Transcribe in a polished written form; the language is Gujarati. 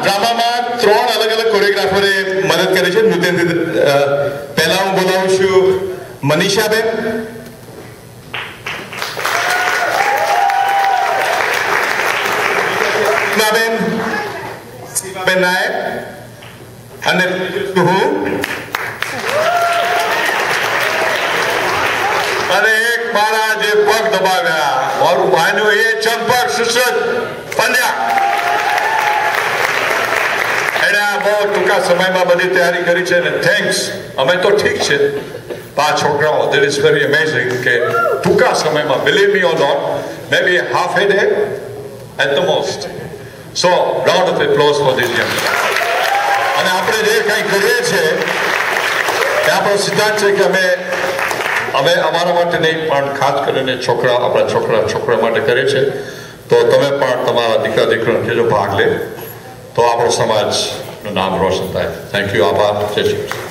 ડ્રામામાં 3 અલગ અલગ કોરિયોગ્રાફરે મદદ કરી છે નૃત્ય પહેલા હું બોલાવું છું મનીષાબેન, સીમાબેન નાયક અને હું અને એક મારા જે પગ દબાવ્યા મારું ભાઈનું એ ચંપક સુશોત પંડ્યા, એને આ બહુ ટૂંકા સમયમાં બધી તૈયારી કરી છે ને થેન્ક્સ. અમે તો ઠીક છે, 5 છોકરાઓ, that is very amazing કે ટૂંકા સમયમાં, believe me or not, maybe half a day at the most. So round of applause for this young. અને આપણે જે કંઈ કરીએ છીએ એ આપણો સિદ્ધાંત છે કે અમે અમારા માટે નહીં પણ ખાસ કરીને આપણા છોકરા માટે કરીએ છીએ. તો તમે પણ તમારા દીકરા દીકરીનો જો ભાગ લે તો આપણો સમાજનું નામ રોશન થાય. Thank you. આભાર. જય શ્રી કૃષ્ણ.